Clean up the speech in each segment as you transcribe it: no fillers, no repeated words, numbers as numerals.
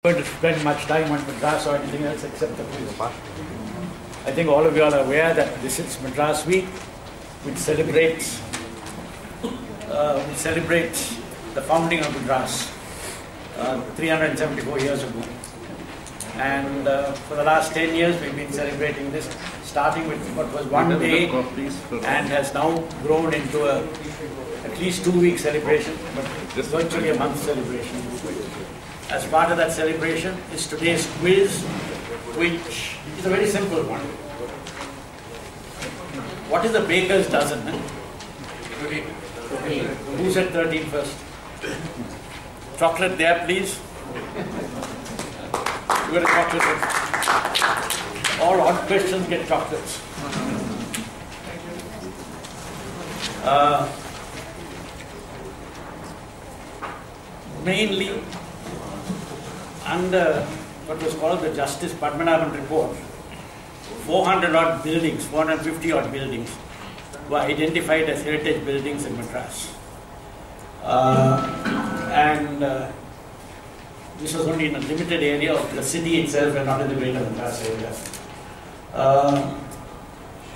going to spend much time on Madras or anything else except the quiz. I think all of you are aware that this is Madras Week, which celebrates the founding of Madras 374 years ago. And for the last 10 years we've been celebrating this, starting with what was one day and has now grown into at least 2-week celebration, but it's virtually a month celebration. As part of that celebration is today's quiz, which is a very simple one. What is a baker's dozen? 13. Who said 13 first? Chocolate there, please. You got a chocolate. All odd questions get chocolates. Mainly under what was called the Justice Padmanabhan report, 400-odd buildings, 450-odd buildings were identified as heritage buildings in Madras. This was only in a limited area of the city itself and not in the greater Madras area.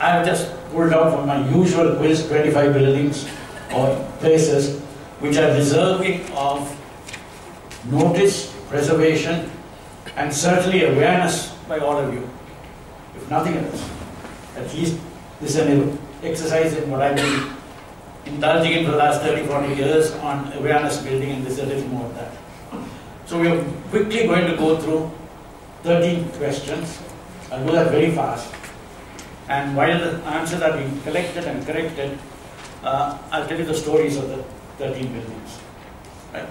I have just pulled out from my usual quiz 25 buildings or places which are deserving of notice, preservation, and certainly awareness by all of you. If nothing else, at least this is an exercise in what I've been indulging in for the last 30-40 years on awareness building, and this is a little more of that. So we are quickly going to go through 13 questions. I'll do that very fast. And while the answers are being collected and corrected, I'll tell you the stories of the 13 buildings. Right.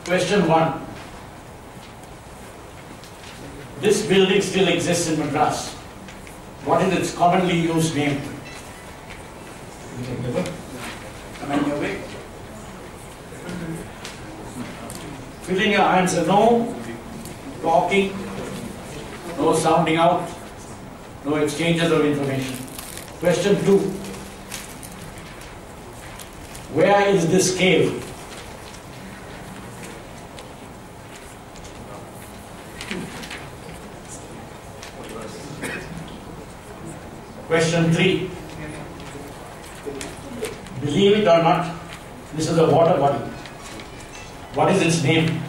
Question 1. This building still exists in Madras. What is its commonly used name? Am I in your way? Fill in your answer. No talking, no sounding out, no exchanges of information. Question 2. Where is this cave? Question 3. Believe it or not, this is a water body. What is its name?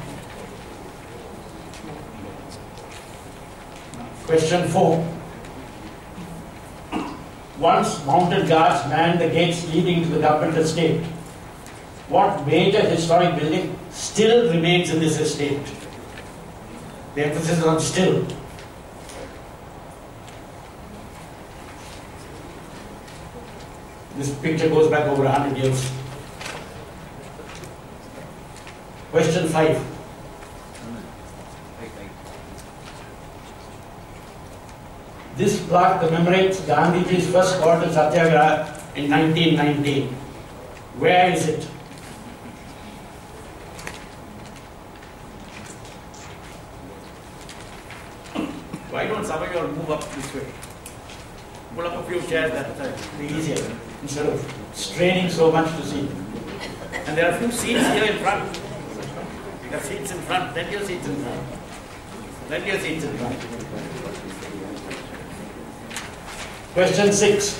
Question 4. Once mounted guards manned the gates leading to the government estate. What major historic building still remains in this estate? The emphasis is on still. This picture goes back over 100 years. Question 5. This plaque commemorates Gandhiji's first call to Satyagraha in 1919. Where is it? Why don't some of you all move up this way? Pull up a few chairs, that will be easier, instead of straining so much to see. And there are a few seats here in front. There are seats in front. Let your seats in front. Let your seats in front. Question 6.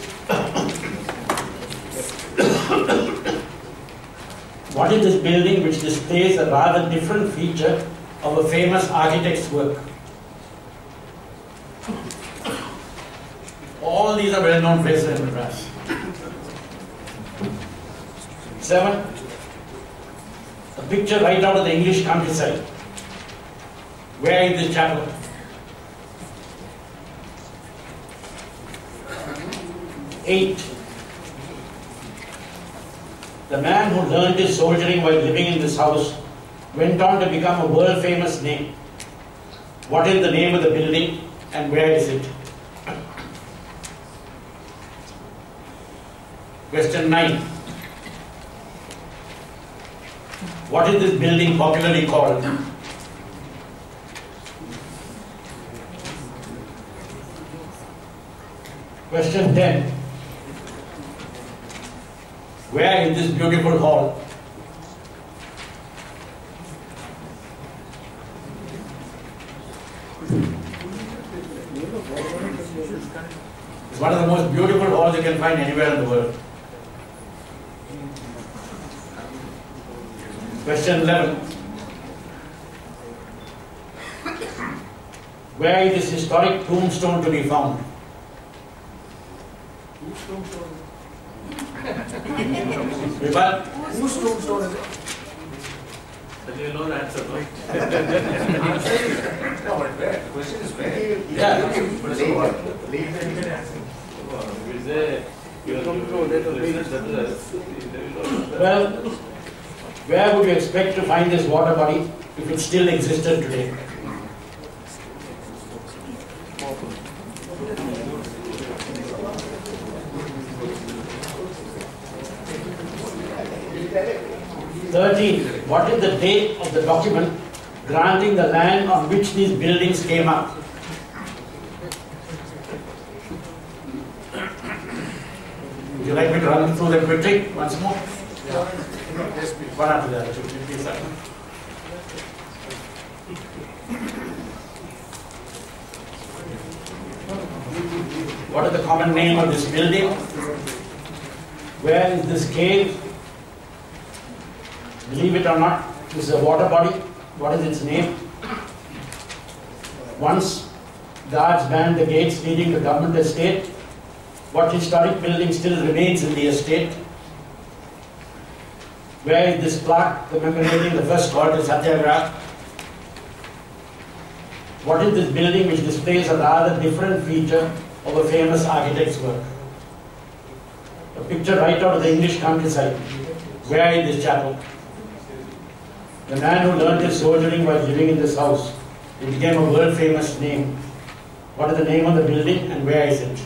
What is this building which displays a rather different feature of a famous architect's work? All these are well-known places in Madras. 7. A picture right out of the English countryside. Where is this chapel? 8. The man who learned his soldiering while living in this house went on to become a world-famous name. What is the name of the building and where is it? Question 9. What is this building popularly called? Question 10. Where is this beautiful hall? It's one of the most beautiful halls you can find anywhere in the world. Question 11. Where is this historic tombstone to be found? Whose tombstone? Vibal? Whose tombstone is it? But you know the answer, right? No, but where? The question is where? Yeah. Well, where would you expect to find this water body if it still existed today? What is the date of the document granting the land on which these buildings came up? Would you like me to run through them quickly once more? Yes, please. One after the other. Please, sir. What is the common name of this building? Where is this cave? Believe it or not, this is a water body. What is its name? Once guards manned the gates leading to government estate. What historic building still remains in the estate? Where is this plaque commemorating the first call to Satyagraha? What is this building which displays a rather different feature of a famous architect's work? A picture right out of the English countryside. Where is this chapel? The man who learned his soldiering while living in this house. It became a world famous name. What is the name of the building and where is it?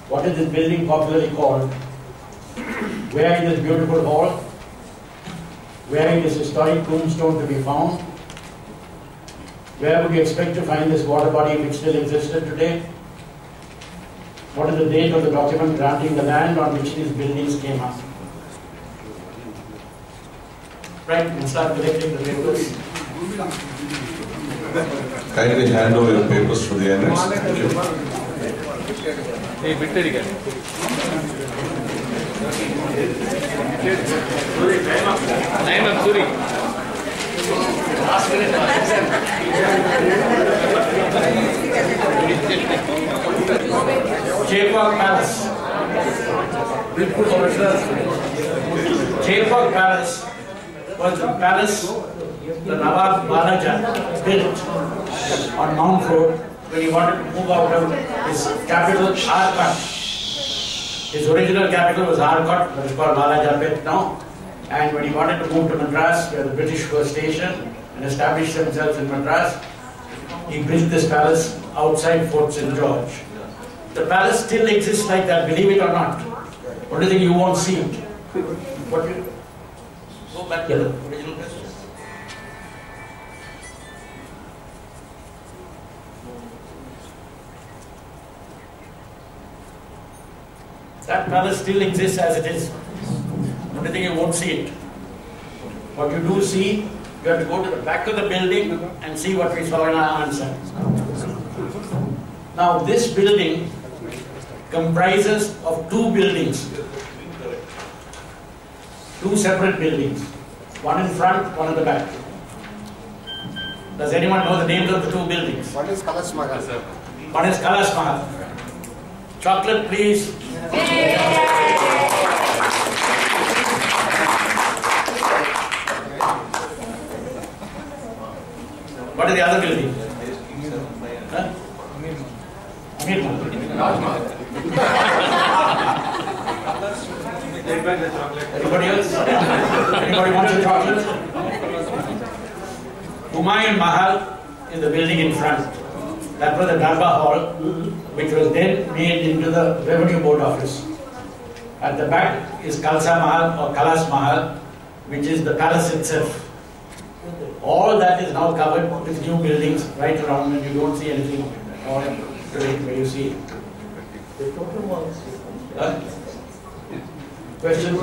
What is this building popularly called? Where is this beautiful hall? Where is this historic tombstone to be found? Where would you expect to find this water body if it still existed today? What is the date of the document granting the land on which these buildings came up? Right, we'll start collecting the papers. Kindly hand over your papers to the annex. Thank you. Hey, bitter again. Time up, Suri. Last minute. Jaipur Palace. Jaipur Palace was the palace the Nawab Balaja built on Mount Road when he wanted to move out of his capital, Arcot. His original capital was Arcot, but it's called Balajapet now. And when he wanted to move to Madras, where the British were stationed and established themselves in Madras, he built this palace outside Fort St. George. The palace still exists like that, believe it or not. What do you think? You won't see it. What do you... Go back to the original question. That palace still exists as it is. What do you think? You won't see it. What you do see, you have to go to the back of the building and see what we saw in our answer. Now this building comprises of two buildings. Two separate buildings. One in front, one at the back. Does anyone know the names of the two buildings? One is Kalas Mahal. One is Kalas Mahal. Chocolate, please. What is the other building? Huh? Amir Mahal. Anybody else? Anybody wants a chocolate? Humayun Mahal in the building in front. That was the Darbar Hall, which was then made into the Revenue Board office. At the back is Kalsa Mahal or Kalas Mahal, which is the palace itself. All that is now covered with new buildings right around, and you don't see anything all where you see it. Question 2.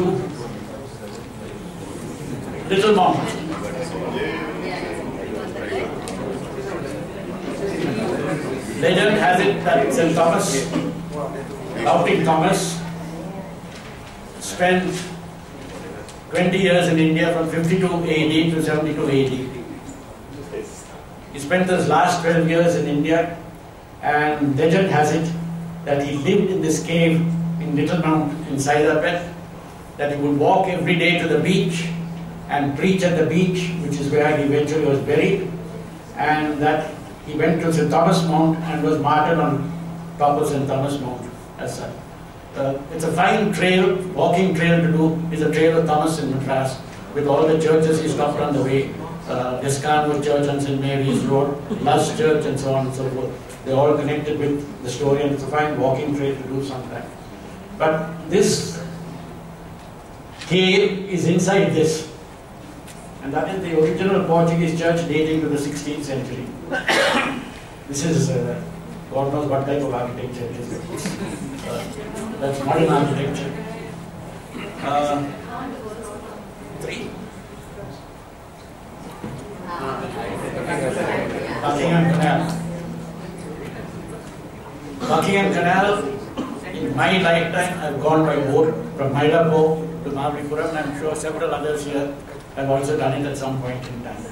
Little Mount. Legend has it that St. Thomas, Doubting Thomas, spent 20 years in India from 52 AD to 72 AD. He spent his last 12 years in India, and legend has it that he lived in this cave in Little Mount in Saidapet, that he would walk every day to the beach and preach at the beach, which is where he eventually was buried, and that he went to St. Thomas Mount and was martyred on top of St. Thomas Mount as such. It's a fine trail, walking trail to do, is a trail of Thomas in Madras, with all the churches he stopped on the way, Descanwood Church on St. Mary's Road, Lush Church and so on and so forth. They're all connected with the story, and it's a fine walking trail to do sometime. But this cave is inside this, and that is the original Portuguese church dating to the 16th century. This is, God knows what type of architecture it is. That's modern architecture. 3. Buckingham Canal. Buckingham Canal, in my lifetime, I've gone by boat from Mylapore to Mahabalipuram, and I'm sure several others here have also done it at some point in time.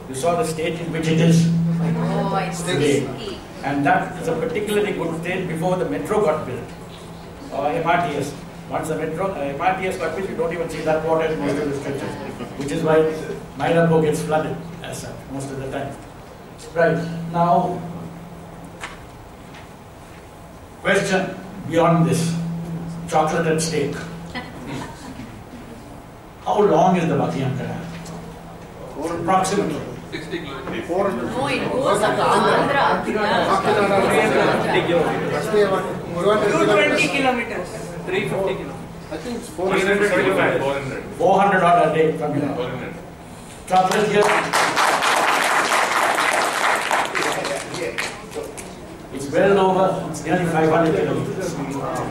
You saw the state in which it is today. And that is a particularly good state before the metro got built, or MRTS. Once the MRTS got built, you don't even see that water in most of the stretches, which is why Mylapore gets flooded as such most of the time. Right, now, question beyond this, chocolate at stake. How long is the Buckingham Canal? Approximately. 60 kilometers. 400. No, it goes up to Andhra. 220 kilometers. 350 kilometers. I think it's 475, 400. 400 odd a day from here. 400. Chocolate here. It's well over, it's nearly 500 kilometers.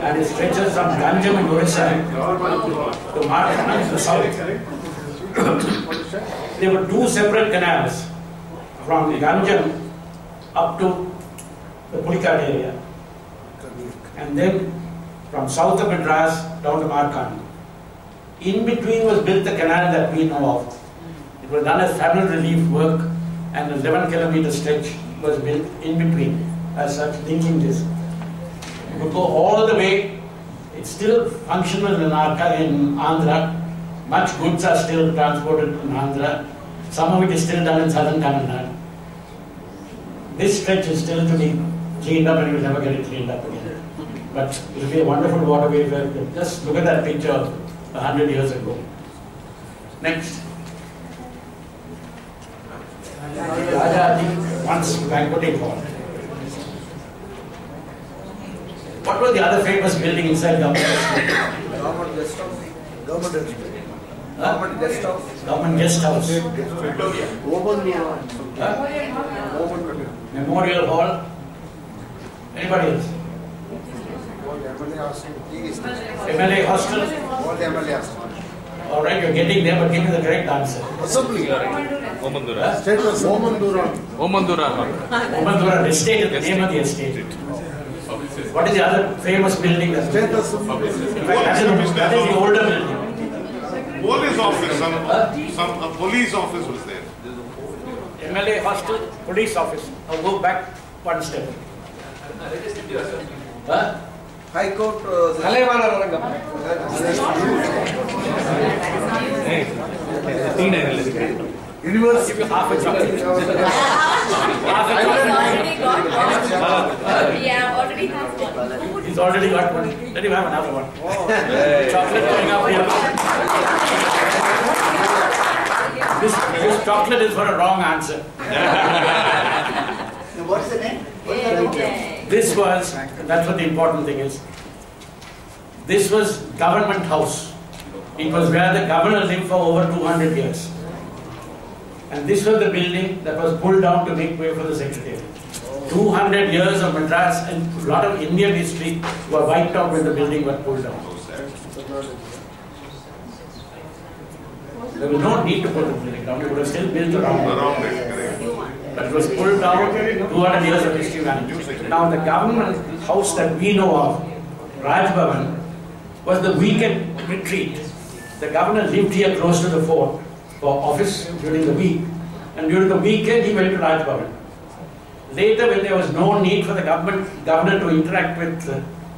And it stretches from Ganjam in Orissa to Madras in the south. There were 2 separate canals from Ganjam up to the Pulikkad area, and then from south of Madras down to Markand. In between was built the canal that we know of. It was done as famine relief work, and a 11-kilometer stretch was built in between as such, linking this. You could go all the way. It's still functional in Andhra. Much goods are still transported in Andhra. Some of it is still done in southern Tamil Nadu. This stretch is still to be cleaned up, and you will never get it cleaned up again. But it will be a wonderful waterway. Just look at that picture of 100 years ago. Next. Raja once banqueting hall. What was the other famous building inside government? Government guest house. Government guest house. Government guest house. Government guest house. Memorial Hall. Anybody else? MLA hostel. All right, you're getting there, but give me the correct answer. Assembly. Omandura. State was Omandura. Omandura. Omandura estate is the name of the estate. What is the other famous building? State Assembly. In fact, that is the older building. Police office, a police office was there. MLA hostel, police office. I'll go back one step. Huh? High Court. University. Give you half a chocolate. Yeah, already has one. He's already got one. Let him have another one. Chocolate going up here. This chocolate is for a wrong answer. What's the name? This was, that's what the important thing is. This was government house. It was where the governor lived for over 200 years. And this was the building that was pulled down to make way for the secretariat. 200 years of Madras and a lot of Indian history were wiped out when the building was pulled down. There was no need to put the building down. It would have still built around it. But It was pulled down, 200 years of history vanished. Now the government house that we know of, Raj Bhavan, was the weekend retreat. The governor lived here close to the fort for office during the week, and during the weekend he went to Raj Bhavan. Later, when there was no need for the governor to interact with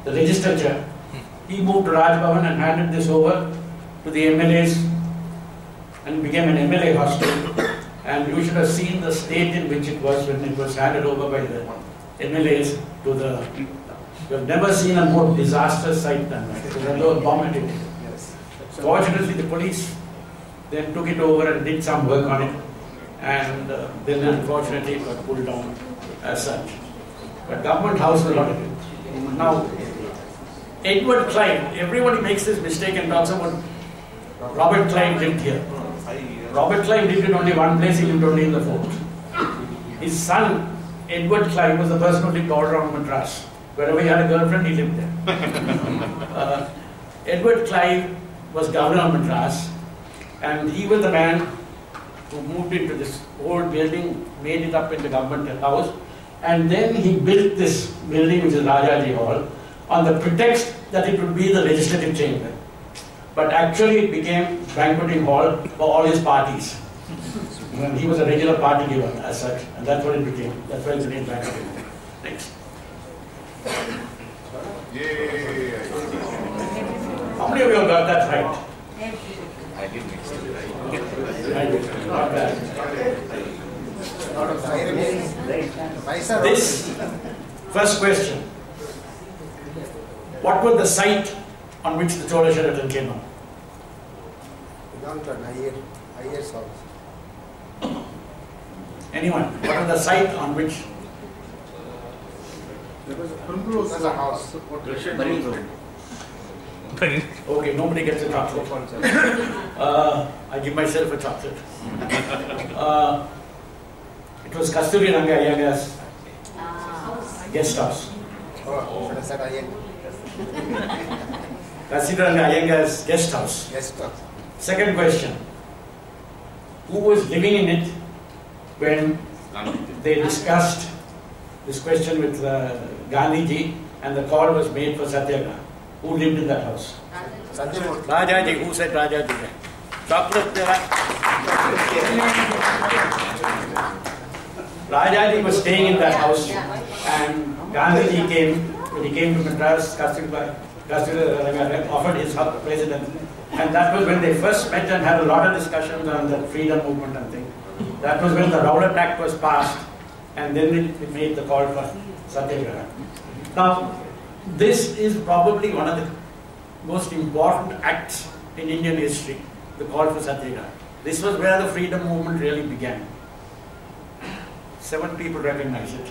the legislature, he moved to Raj Bhavan and handed this over to the MLAs and became an MLA hostel. And you should have seen the state in which it was when it was handed over by the MLAs to the... You have never seen a more disastrous site than that. It was bombed it. Fortunately, the police then took it over and did some work on it. And then unfortunately it got pulled down as such. But government house was not it. Now, Edward Clive, everybody makes this mistake and talks about Robert Clive lived here. Robert Clive lived in only one place, he lived only in the fort. His son, Edward Clive, was the person who lived all around Madras. Wherever he had a girlfriend, he lived there. Edward Clive was governor of Madras, and he was the man who moved into this old building, made it up into government house, and then he built this building, which is Rajaji Hall, on the pretext that it would be the legislative chamber. But actually it became banqueting hall for all his parties. And he was a regular party giver as such, and that's what it became. That's why it's named banqueting hall. Next. Yay. How many of you have got that right? I did mix it. I did. Not bad. This first question. What was the site on which the Chola Sheraton came up? Anyone? What was the site on which? There was a primrose house. Okay, nobody gets a chocolate. I give myself a chocolate. It was Kasturi Ranga Iyengar's guest house. Kasturi Ranga Iyengar's guest house. Second question. Who was living in it when they discussed this question with Gandhiji and the call was made for Satyagraha? Who lived in that house? Rajaji. Who said Rajaji? Chocolate. Rajaji was staying in that house, and Gandhiji came, when he came to Madras, Kasturi offered his president, and that was when they first met and had a lot of discussions on the freedom movement and things. That was when the Rowlatt Act was passed, and then it made the call for Satyagraha. Now, this is probably one of the most important acts in Indian history, the call for Satyagraha. This was where the freedom movement really began. 7 people recognize it.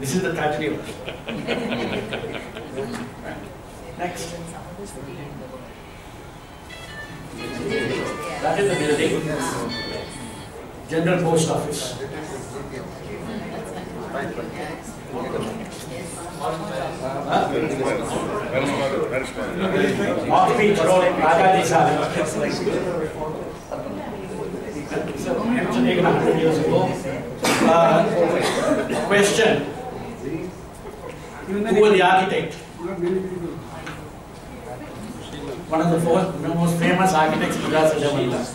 This is the tragedy of it. Next. That is the building. General Post Office. Off-beach road, Rajaji Sahib. Taken 100 years ago. Question. Who was the architect? One of the most famous architects in Madras.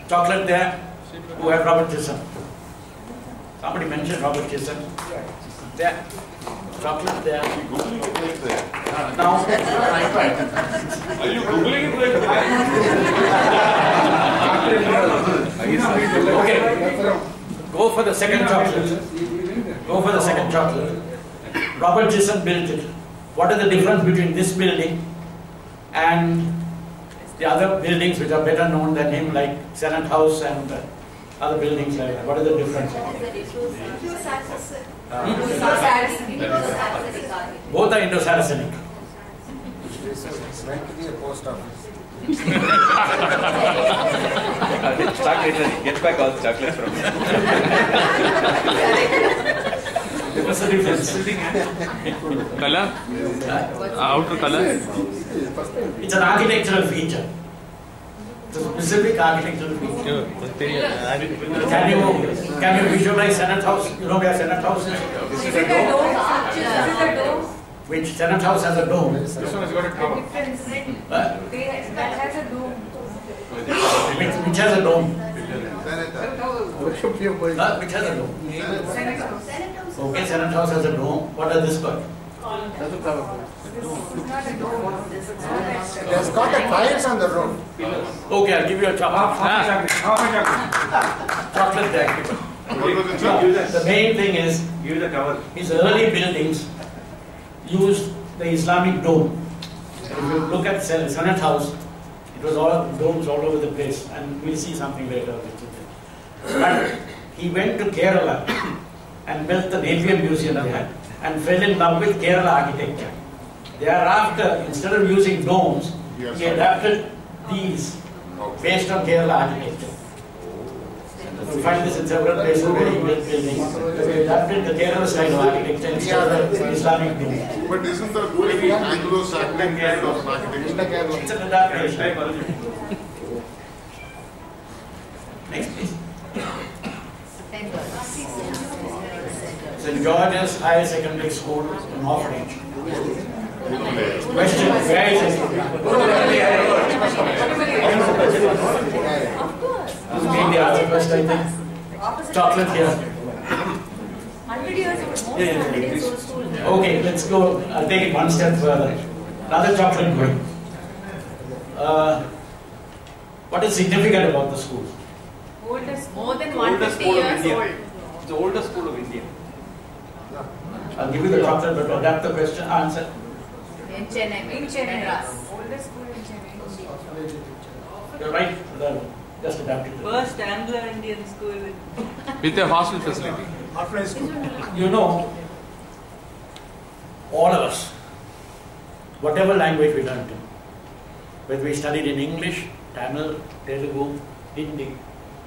Chocolate there. Who had Robert Chisholm? Somebody mentioned Robert Chisholm. There. Chocolate there. Now. Are you Googling it right now? Okay. Go for the second chocolate. Go for the second chocolate. Robert Chisholm built it. What is the difference between this building and the other buildings which are better known than him, like Senate House and other buildings like that? What is the difference? Both are Indo-Saracenic. Post office. Chocolate, get back all the chocolates from me. What's the difference? Color? Outer color? It's an architectural feature. It's a specific architectural feature. Can you visualize Senate House? You know where Senate House is? Is it a dome? Is it a dome? Which Senate House has a dome? This one has got a tower. Huh? That has a dome. Which has a dome? Should be a building. Which has a dome? Senate House. Okay, Senate House has a dome. What does this got? Doesn't have a This is not a dome. This is not It has got the tiles on the road. Okay, I'll give you a chocolate. Chocolate jacket. What was the charge? The main thing is, Give the cover. his early buildings used the Islamic dome. If you look at Senate House, it was all domes all over the place, and we'll see something later. But he went to Kerala and built the Napier Museum there and fell in love with Kerala architecture. Thereafter, instead of using domes, he adapted these based on Kerala architecture. You find this in several places where he built buildings. He adapted the Kerala style of architecture instead of the Islamic dome. But isn't that very Anglo-Saxon kind of architecture? It's an adaptation. Next, please. St. George's Higher Secondary School in Orphanage. Question, where is it? Of course. Who's being the answer first, I think? Opposite. Chocolate here. 100 years old. Most 100 years old school. Okay, let's go. I'll take it one step further. Another chocolate going. What is significant about the school? Oldest, more than Oldest 150 school of years India. old. It's the oldest school of India. I'll give you the chocolate, but adapt the question, answer. In Chennai. In Chennai. Madras. Oldest school in Chennai. You're right. Just adapt it. First Anglo-Indian school. With a hostel facility. You know, all of us, whatever language we learned in, whether we studied in English, Tamil, Telugu, Hindi,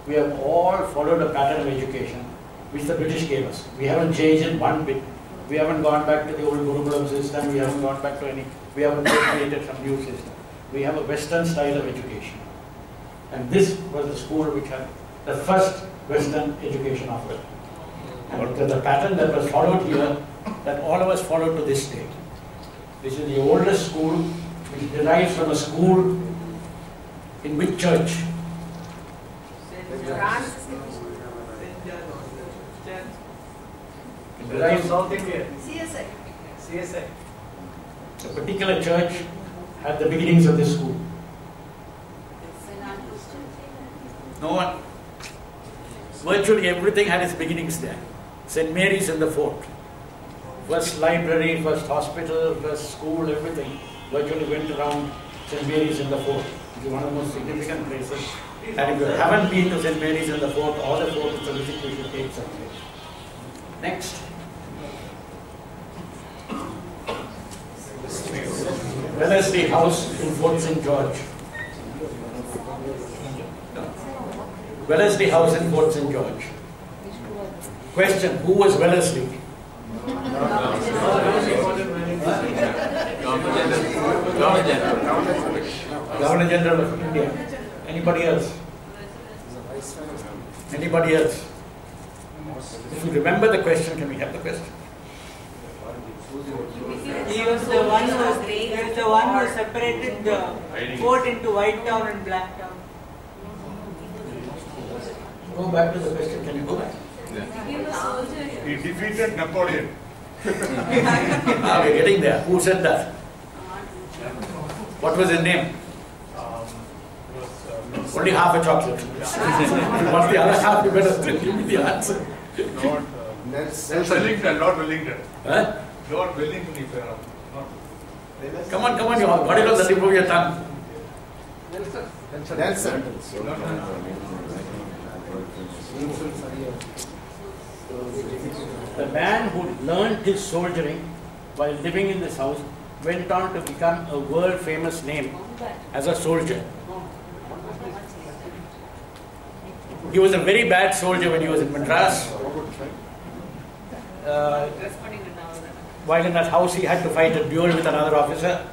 we have all followed a pattern of education which the British gave us. We haven't changed in one bit. We haven't gone back to the old Gurukulam system, we haven't gone back to any, we haven't created some new system. We have a Western style of education. And this was the school which had the first Western education offered. And it was the pattern that was followed here, that all of us follow to this day. This is the oldest school, which derives from a school in which church? France. It derives South India. CSI. CSI. a particular church at the beginnings of this school. No one. Virtually everything had its beginnings there. St. Mary's in the fort. First library, first hospital, first school, everything virtually went around St. Mary's in the fort. It is one of the most significant places. And if you haven't been to St. Mary's in the fort or the fort, it's a visit you should take someday. Next. Wellesley House in Fort St. George. Wellesley House in Fort St. George. Question, who was Wellesley? Governor General of India. Anybody else? Anybody else? If you remember the question, can we have the question? He was the one who separated the fort into White Town and Black Town. Go back to the question, can you go back? He defeated Napoleon. We're getting there. Who said that? What was his name? Only half a chocolate. What's the other half? You better still give me the answer. Lord Wellington, Lord Wellington. Huh? Lord Wellington, if you're not. Come on, you all got it on the tip of your tongue. Nelson. The man who learned his soldiering while living in this house went on to become a world famous name as a soldier. He was a very bad soldier when he was in Madras. While in that house he had to fight a duel with another officer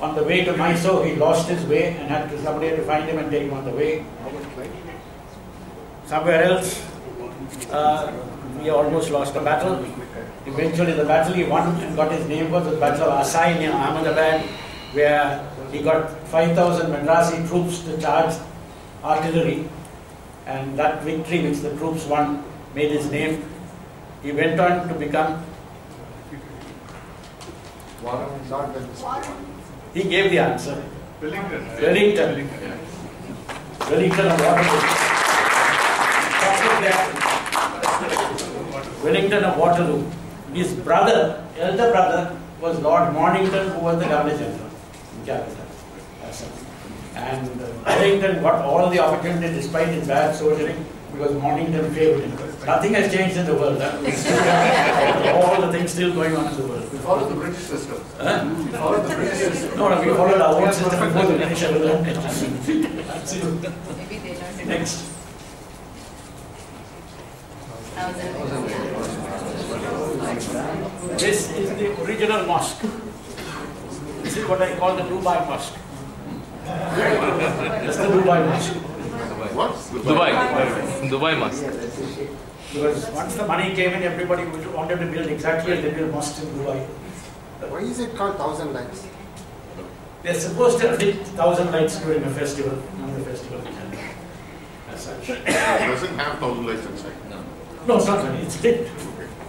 On the way to Mysore, he lost his way and somebody had to find him and take him on the way. Somewhere else, he almost lost a battle. Eventually the battle he won and got his name was the Battle of Asai near Ahmedabad, where he got 5,000 Madrasi troops to charge artillery, and that victory which the troops won made his name. He went on to become... He gave the answer. Wellington of Waterloo. Wellington of Waterloo. His brother, elder brother, was Lord Mornington, who was the Governor General in Calcutta. And Wellington got all the opportunity despite his bad soldiering because Mornington favoured him. Nothing has changed in the world. All the things still going on in the world. We follow the British system. We follow the British system. No, we followed our own system before the British ever learned it. Absolutely. Maybe they learned it. Next. This is the original mosque. This is what I call the Dubai Mosque. That's the Dubai Mosque. What? Dubai Mosque. Because once the money came in, everybody wanted to build exactly as they build mosques in Dubai. Why is it called 1,000 lights? They're supposed to lit 1,000 lights during a festival, not the festival as such. It doesn't have 1,000 lights inside. No, it's not. It's lit.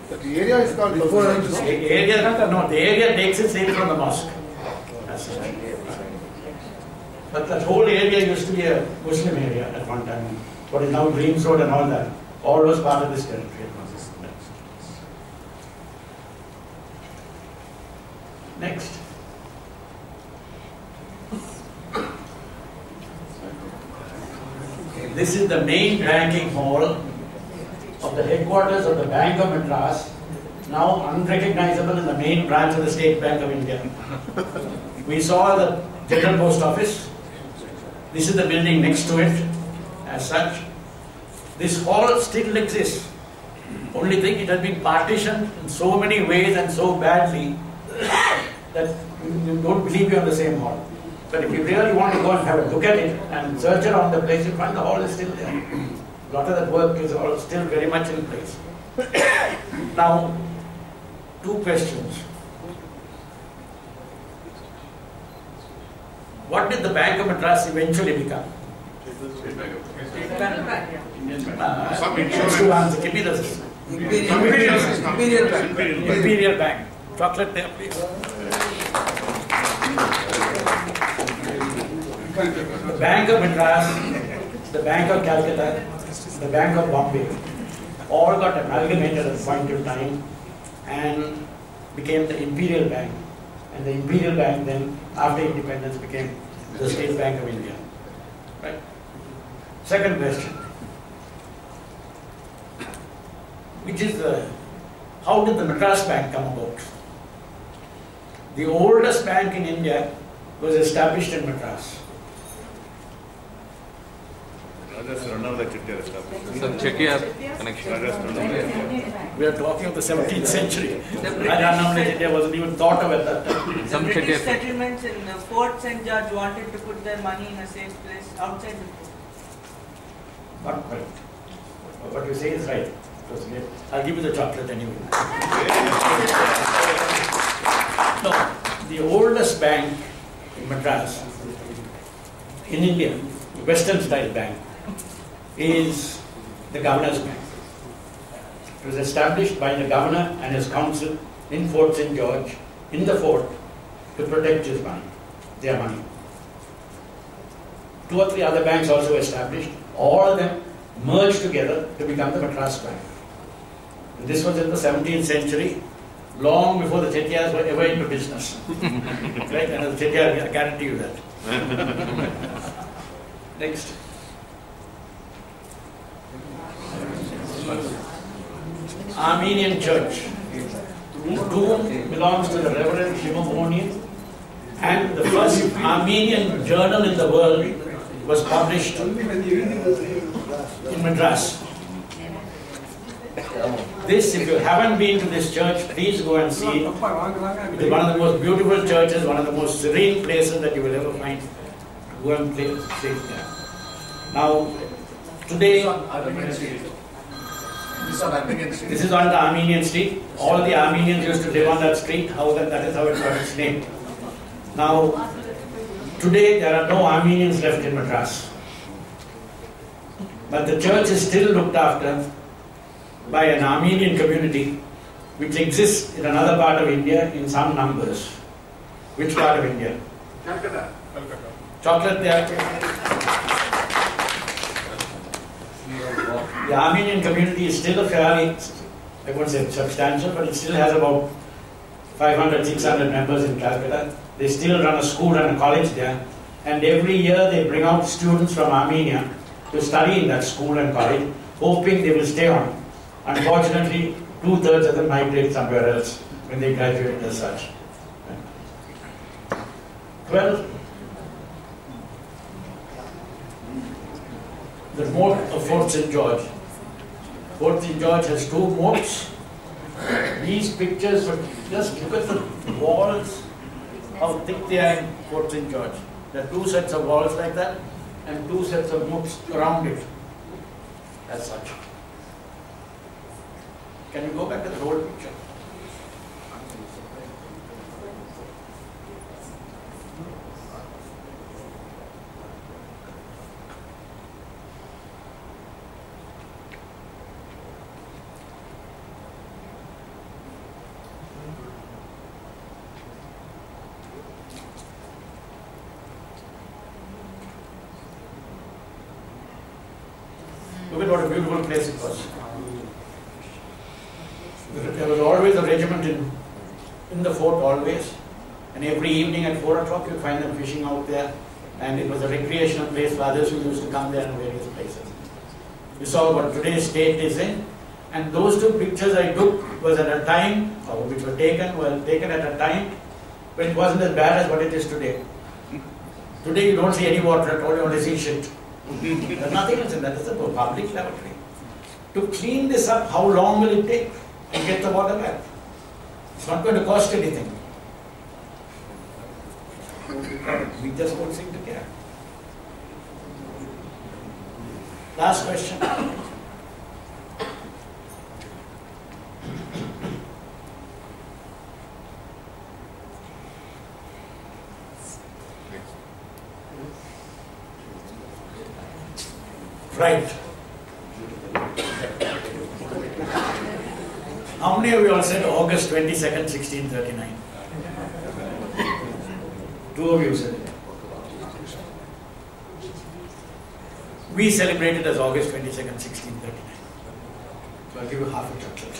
But the area is called before. The area takes its name from the mosque. As such. But that whole area used to be a Muslim area at one time. What is now Greens Road and all that. All was part of this territory. Next. This is the main banking hall of the headquarters of the Bank of Madras, now unrecognizable in the main branch of the State Bank of India. We saw the General Post Office. This is the building next to it, as such. This hall still exists. Only thing, it has been partitioned in so many ways and so badly that you don't believe you're in the same hall. But if you really want to go and have a look at it and search around the place, you find the hall is still there. A lot of that work is all still very much in place. Now, two questions. What did the Bank of Madras eventually become? Some insurance. Give me the Imperial Bank. Imperial Bank. Chocolate there, please. The Bank of Madras, the Bank of Calcutta, the Bank of Bombay, all got amalgamated at a point in time and became the Imperial Bank. And the Imperial Bank then, after independence, became the State Bank of India. Right? Second question. Which is how did the Madras Bank come about? The oldest bank in India was established in Madras. Some Chettiar connection. We are talking of the 17th century. Rajanamla India wasn't even thought of at that time. Some British Chettiar. settlements in Fort St. George wanted to put their money in a safe place outside the fort. Not quite. What you say is right. I'll give you the chocolate anyway. No, the oldest bank in Madras, in India, the Western style bank, is the Governor's Bank. It was established by the Governor and his council in Fort St. George, in the fort, to protect his money, their money. 2 or 3 other banks also established, all of them merged together to become the Madras Bank. And this was in the 17th century, long before the Chettiars were ever into business. Right? And the Chettiar, I guarantee you that. Next. Armenian Church, whose tomb belongs to the Reverend Shivamoni, and the first Armenian journal in the world was published in Madras. This, if you haven't been to this church, please go and see it. It is one of the most beautiful churches, one of the most serene places that you will ever find. Go and stay there. Now, today, this is on the Armenian street. All the Armenians used to live on that street. That is how it got its name. Now, today there are no Armenians left in Madras. But the church is still looked after by an Armenian community which exists in another part of India in some numbers. Which part of India? Calcutta. Chocolate there. The Armenian community is still a fairly, I won't say substantial, but it still has about 500, 600 members in Calcutta. They still run a school and a college there. And every year they bring out students from Armenia to study in that school and college, hoping they will stay on. Unfortunately, 2/3 of them migrate somewhere else when they graduate as such. Well, the moat of Fort St. George. Fort St. George has 2 moats. These pictures, just look at the walls, how thick they are in Fort St. George. There are 2 sets of walls like that and 2 sets of moats around it as such. Can you go back to the whole picture? Look at what a beautiful place it was. There was always a regiment in the fort, always. And every evening at 4 o'clock you find them fishing out there. And it was a recreational place for others who used to come there in various places. You saw what today's state is in. And those 2 pictures I took was at a time, or which were taken at a time when it wasn't as bad as what it is today. Today you don't see any water at all, you only see shit. There's nothing else in that. It's a public lavatory. To clean this up, how long will it take and get the water back? It's not going to cost anything. We just don't seem to care. Last question. Right. How many of you all said August 22nd, 1639? 2 of you said it. We celebrated as August 22nd, 1639. So I'll give you half a chocolate.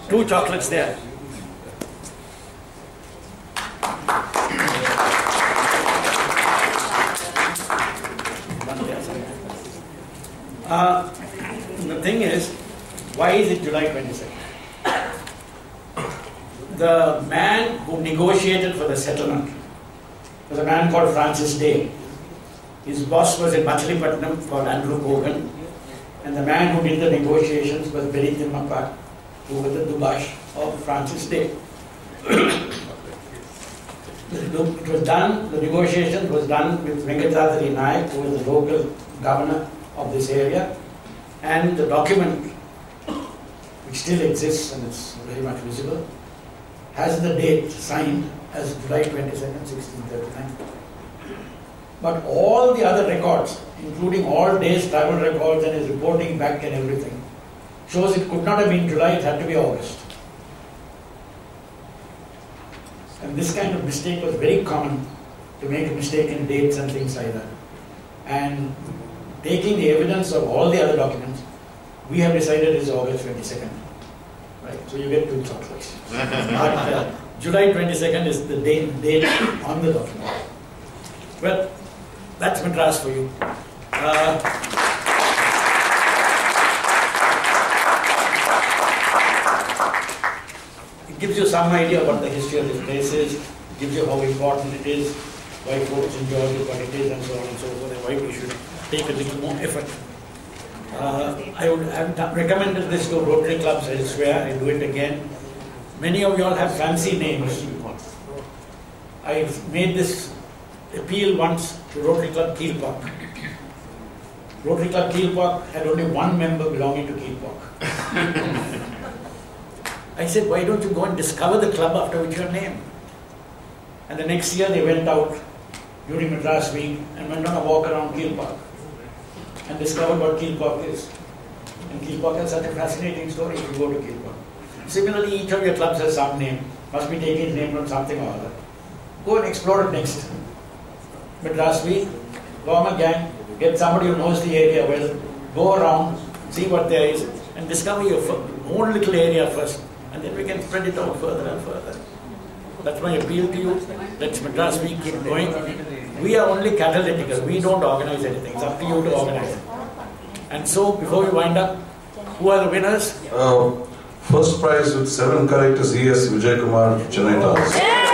2 chocolates there. The thing is, why is it July 22nd? The man who negotiated for the settlement was a man called Francis Day. His boss was in Machilipatnam called Andrew Kogan, and the man who did the negotiations was Beri Timmakka, who was the Dubash of Francis Day. It was done, the negotiation was done with Venkatadri Naik, who was the local governor of this area, and the document, which still exists and it's very much visible, has the date signed as July 22nd, 1639. But all the other records, including all Day's travel records and his reporting back and everything, shows it could not have been July, it had to be August. And this kind of mistake was very common, to make a mistake in dates and things like that. And taking the evidence of all the other documents, we have decided it's August 22nd. Right? So you get 2 chocolates. But July 22nd is the date on the document. Well, that's Madras for you. It gives you some idea what the history of this place is, it gives you how important it is, why Fort St. George is what it is, and so on and so forth, and why we should take a little more effort. I would have recommended this to Rotary clubs elsewhere. I do it again. Many of you all have fancy names. I made this appeal once to Rotary Club Keelpark. Rotary Club Keelpark had only one member belonging to Keelpark. I said, why don't you go and discover the club after which you are named? And the next year they went out during Madras week and went on a walk around Keelpark and discovered what Keelpark is. And Keelpark has such a fascinating story if you go to Keelpark. Similarly, each of your clubs has some name, must be taking its name from something or other. Go and explore it next. Madras week, form a gang, get somebody who knows the area well, go around, see what there is, and discover your own little area first, and then we can spread it out further and further. That's my appeal to you. Let's Madras week keep going. We are only catalytical. We don't organize anything. It's up to you to organize it. And so, before we wind up, who are the winners? First prize with 7 correct is E.S. Vijay Kumar, Chennai Towns.